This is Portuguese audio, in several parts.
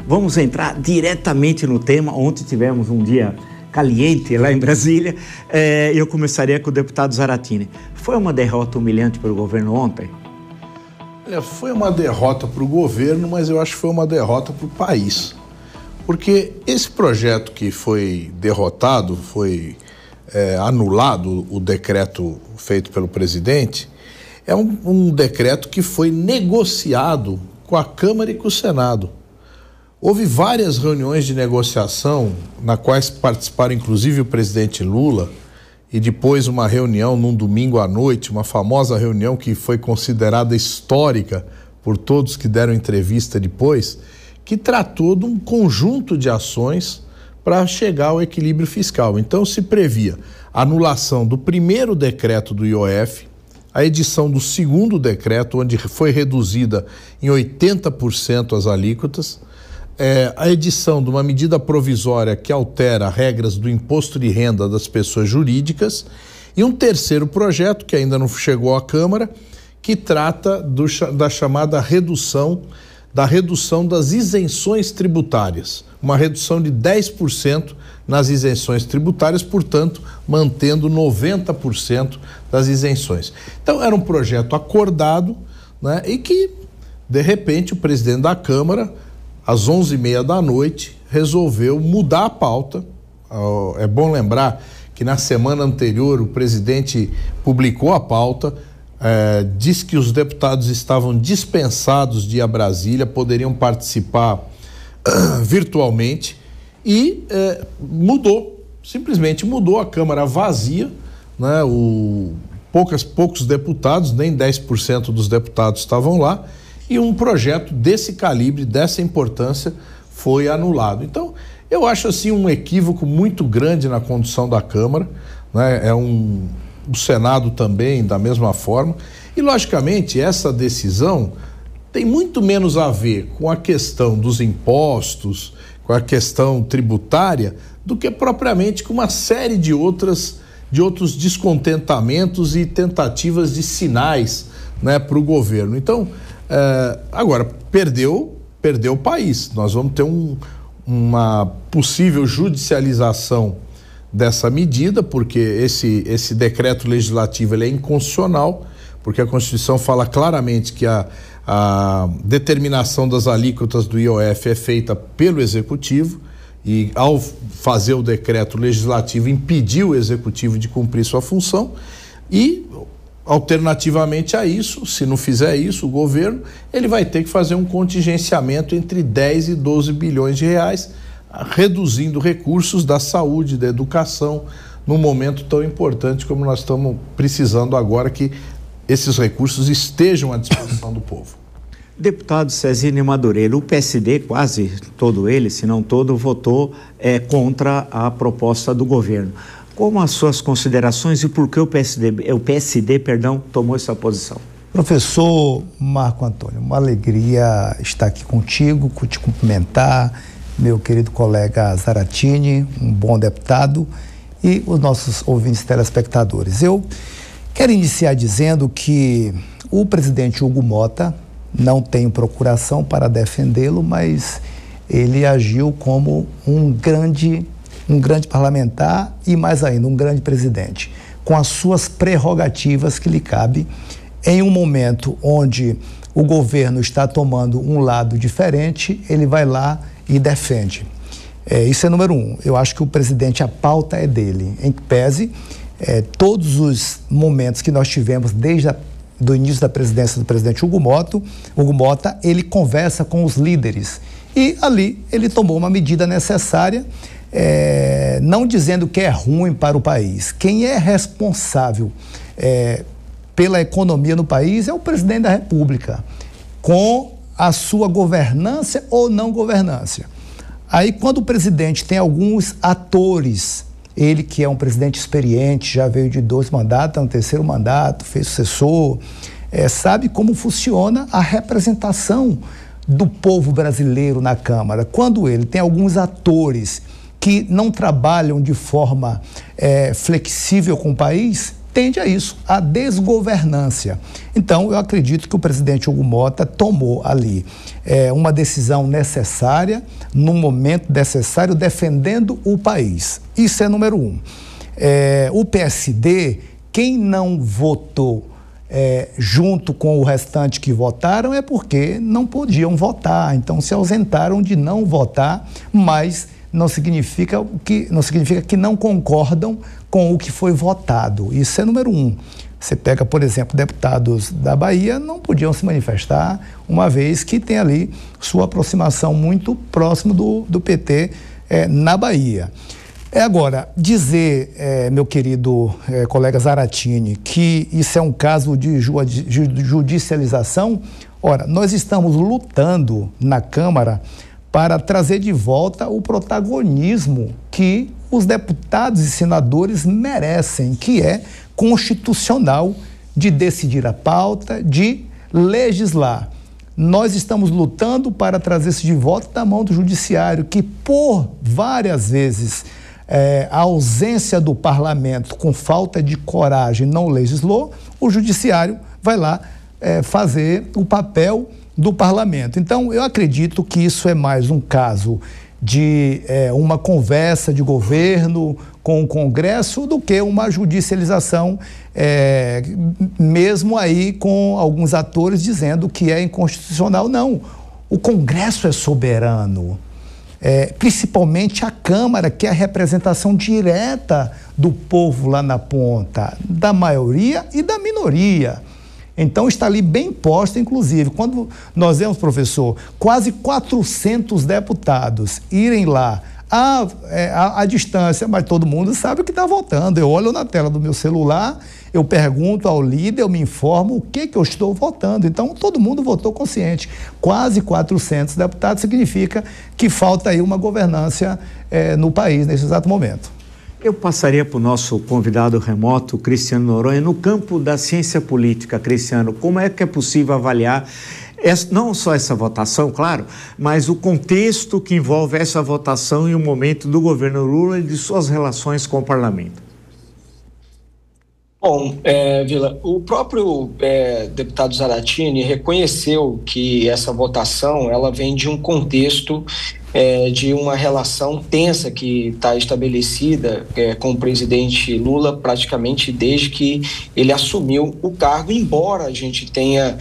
Vamos entrar diretamente no tema. Ontem tivemos um dia caliente lá em Brasília. Eu começaria com o deputado Zaratini. Foi uma derrota humilhante para o governo ontem? Foi uma derrota para o governo, mas eu acho que foi uma derrota para o país. Porque esse projeto que foi derrotado, foi anulado, o decreto feito pelo presidente, é um decreto que foi negociado com a Câmara e com o Senado. Houve várias reuniões de negociação, na quais participaram inclusive o presidente Lula, e depois uma reunião num domingo à noite, uma famosa reunião que foi considerada histórica por todos que deram entrevista depois, que tratou de um conjunto de ações para chegar ao equilíbrio fiscal. Então se previa a anulação do primeiro decreto do IOF, a edição do segundo decreto, onde foi reduzida em 80% as alíquotas, a edição de uma medida provisória que altera regras do imposto de renda das pessoas jurídicas e um terceiro projeto, que ainda não chegou à Câmara, que trata da chamada redução das isenções tributárias, uma redução de 10% nas isenções tributárias, portanto, mantendo 90% das isenções. Então, era um projeto acordado, né, e que, de repente, o presidente da Câmara, às 11h30 da noite, resolveu mudar a pauta. É bom lembrar que na semana anterior o presidente publicou a pauta, disse que os deputados estavam dispensados de ir a Brasília, poderiam participar virtualmente e simplesmente mudou, a Câmara vazia, né? Poucos deputados, nem 10% dos deputados estavam lá, e um projeto desse calibre, dessa importância, foi anulado. Então, eu acho assim um equívoco muito grande na condução da Câmara, né? O Senado também, da mesma forma, e logicamente essa decisão tem muito menos a ver com a questão dos impostos, com a questão tributária, do que propriamente com uma série de outros descontentamentos e tentativas de sinais, né, para o governo. Então, agora, perdeu o país. Nós vamos ter uma possível judicialização dessa medida, porque esse decreto legislativo ele é inconstitucional, porque a Constituição fala claramente que a determinação das alíquotas do IOF é feita pelo Executivo, e ao fazer o decreto legislativo impediu o Executivo de cumprir sua função, e alternativamente a isso, se não fizer isso, o governo, ele vai ter que fazer um contingenciamento entre 10 e 12 bilhões de reais, reduzindo recursos da saúde, da educação, num momento tão importante como nós estamos precisando agora, que esses recursos estejam à disposição do povo. Deputado Cezinha Madureira, o PSD, quase todo ele, se não todo, votou contra a proposta do governo. Como as suas considerações e por que o PSD tomou essa posição? Professor Marco Antônio, uma alegria estar aqui contigo, te cumprimentar, meu querido colega Zaratini, um bom deputado, e os nossos ouvintes telespectadores. Eu quero iniciar dizendo que o presidente Hugo Motta, não tenho procuração para defendê-lo, mas ele agiu como um grande parlamentar e, mais ainda, um grande presidente, com as suas prerrogativas que lhe cabe em um momento onde o governo está tomando um lado diferente, ele vai lá e defende. Isso é número um. Eu acho que o presidente, a pauta é dele, em que pese todos os momentos que nós tivemos desde do início da presidência do presidente Hugo Motta, ele conversa com os líderes e ali ele tomou uma medida necessária, não dizendo que é ruim para o país. Quem é responsável pela economia no país é o presidente da República, com a sua governância ou não governância. Aí, quando o presidente tem alguns atores, ele que é um presidente experiente, já veio de 2 mandatos, está no 3º mandato, fez sucessor, sabe como funciona a representação do povo brasileiro na Câmara. Quando ele tem alguns atores que não trabalham de forma flexível com o país, tende a isso, a desgovernância. Então, eu acredito que o presidente Hugo Motta tomou ali uma decisão necessária, num momento necessário, defendendo o país. Isso é número um. O PSD, quem não votou junto com o restante que votaram é porque não podiam votar, então se ausentaram de não votar, mas não significa que não concordam com o que foi votado. Isso é número um. Você pega, por exemplo, deputados da Bahia, não podiam se manifestar, uma vez que tem ali sua aproximação muito próximo do PT na Bahia. Agora, dizer, meu querido colega Zaratini, que isso é um caso de judicialização, ora, nós estamos lutando na Câmara para trazer de volta o protagonismo que os deputados e senadores merecem, que é constitucional, de decidir a pauta, de legislar. Nós estamos lutando para trazer isso de volta da mão do judiciário, que por várias vezes a ausência do parlamento com falta de coragem não legislou, o judiciário vai lá fazer o papel do parlamento. Então, eu acredito que isso é mais um caso de uma conversa de governo com o Congresso do que uma judicialização, mesmo aí com alguns atores dizendo que é inconstitucional. Não, o Congresso é soberano, principalmente a Câmara, que é a representação direta do povo lá na ponta, da maioria e da minoria. Então, está ali bem posta, inclusive, quando nós vemos, professor, quase 400 deputados irem lá à distância, mas todo mundo sabe o que está votando. Eu olho na tela do meu celular, eu pergunto ao líder, eu me informo o que eu estou votando. Então, todo mundo votou consciente. Quase 400 deputados significa que falta aí uma governança no país nesse exato momento. Eu passaria para o nosso convidado remoto, Cristiano Noronha, no campo da ciência política. Cristiano, como é que é possível avaliar não só essa votação, claro, mas o contexto que envolve essa votação e o momento do governo Lula e de suas relações com o parlamento? Bom, Vila, o próprio deputado Zaratini reconheceu que essa votação ela vem de um contexto de uma relação tensa que está estabelecida com o presidente Lula praticamente desde que ele assumiu o cargo, embora a gente tenha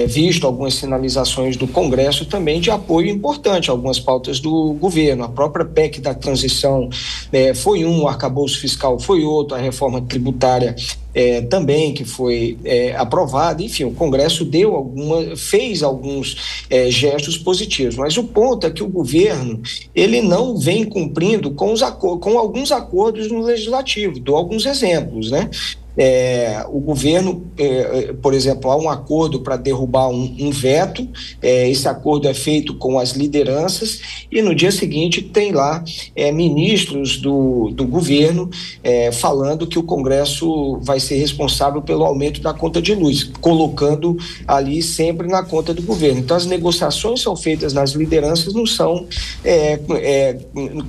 visto algumas sinalizações do Congresso também de apoio importante a algumas pautas do governo. A própria PEC da transição foi o arcabouço fiscal foi outro, a reforma tributária também que foi aprovada. Enfim, o Congresso fez alguns gestos positivos, mas o ponto é que o governo ele não vem cumprindo com alguns acordos no legislativo. Dou alguns exemplos, né? O governo, por exemplo, há um acordo para derrubar um veto, esse acordo é feito com as lideranças e no dia seguinte tem lá ministros do governo falando que o Congresso vai ser responsável pelo aumento da conta de luz, colocando ali sempre na conta do governo. Então as negociações são feitas nas lideranças, não são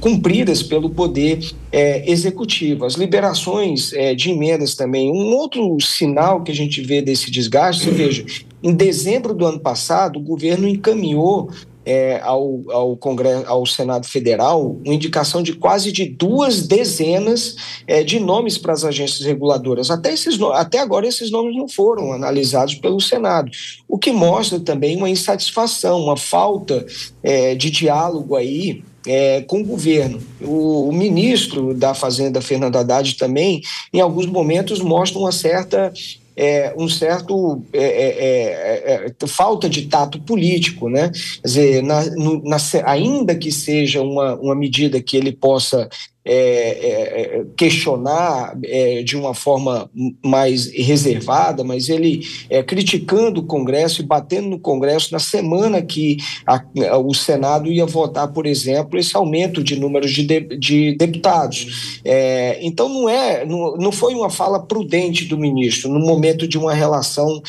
cumpridas pelo poder executivo. As liberações de emendas também. Um outro sinal que a gente vê desse desgaste, você veja, em dezembro do ano passado, o governo encaminhou ao Congresso, ao Senado Federal, uma indicação de quase de 2 dezenas de nomes para as agências reguladoras. Até agora esses nomes não foram analisados pelo Senado, o que mostra também uma insatisfação, uma falta de diálogo aí com o governo. O ministro da Fazenda, Fernando Haddad, também, em alguns momentos, mostra uma certa falta de tato político, né? Quer dizer, ainda que seja uma medida que ele possa questionar de uma forma mais reservada, mas ele criticando o Congresso e batendo no Congresso na semana que o Senado ia votar, por exemplo, esse aumento de números de deputados. Então não foi uma fala prudente do ministro no momento de uma relação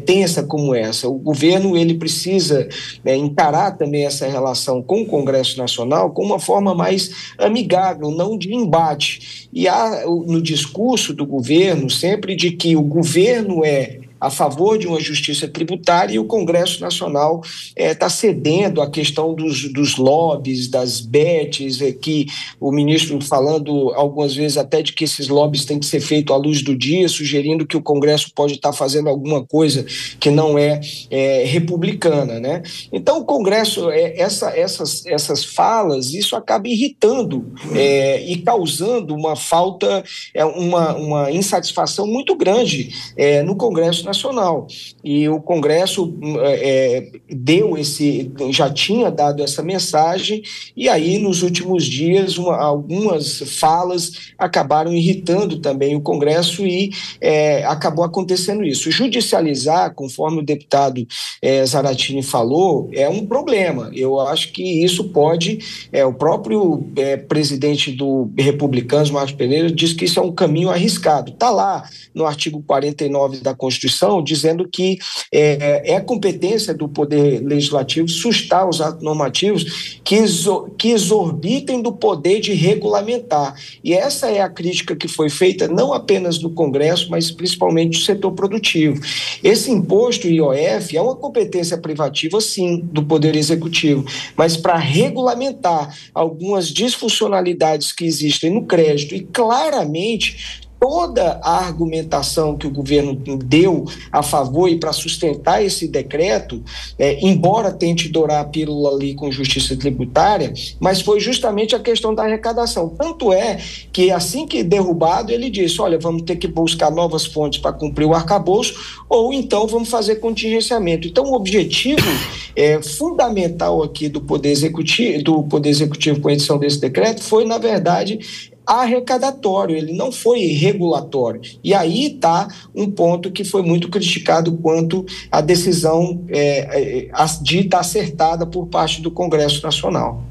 tensa como essa. O governo ele precisa encarar também essa relação com o Congresso Nacional com uma forma mais amigável, não de embate. E há no discurso do governo sempre de que o governo é a favor de uma justiça tributária e o Congresso Nacional está cedendo à questão dos lobbies, das bets, que o ministro falando algumas vezes até de que esses lobbies têm que ser feitos à luz do dia, sugerindo que o Congresso pode estar fazendo alguma coisa que não é republicana, né? Então o Congresso, essas falas, isso acaba irritando e causando uma falta, uma insatisfação muito grande no Congresso Nacional. E o Congresso já tinha dado essa mensagem, e aí nos últimos dias algumas falas acabaram irritando também o Congresso e acabou acontecendo isso. Judicializar, conforme o deputado Zaratini falou, é um problema. Eu acho que isso pode, o próprio presidente do Republicanos, Marcos Pereira, diz que isso é um caminho arriscado. Está lá no artigo 49 da Constituição, dizendo que é competência do Poder Legislativo sustar os atos normativos que exorbitem do poder de regulamentar. E essa é a crítica que foi feita não apenas no Congresso, mas principalmente do setor produtivo. Esse imposto IOF é uma competência privativa, sim, do Poder Executivo, mas para regulamentar algumas disfuncionalidades que existem no crédito e claramente toda a argumentação que o governo deu a favor e para sustentar esse decreto, embora tente dourar a pílula ali com justiça tributária, mas foi justamente a questão da arrecadação. Tanto é que assim que derrubado, ele disse, olha, vamos ter que buscar novas fontes para cumprir o arcabouço, ou então vamos fazer contingenciamento. Então o objetivo fundamental aqui do Poder Executivo com a edição desse decreto foi, na verdade, arrecadatório, ele não foi regulatório. E aí está um ponto que foi muito criticado quanto à decisão dita acertada por parte do Congresso Nacional.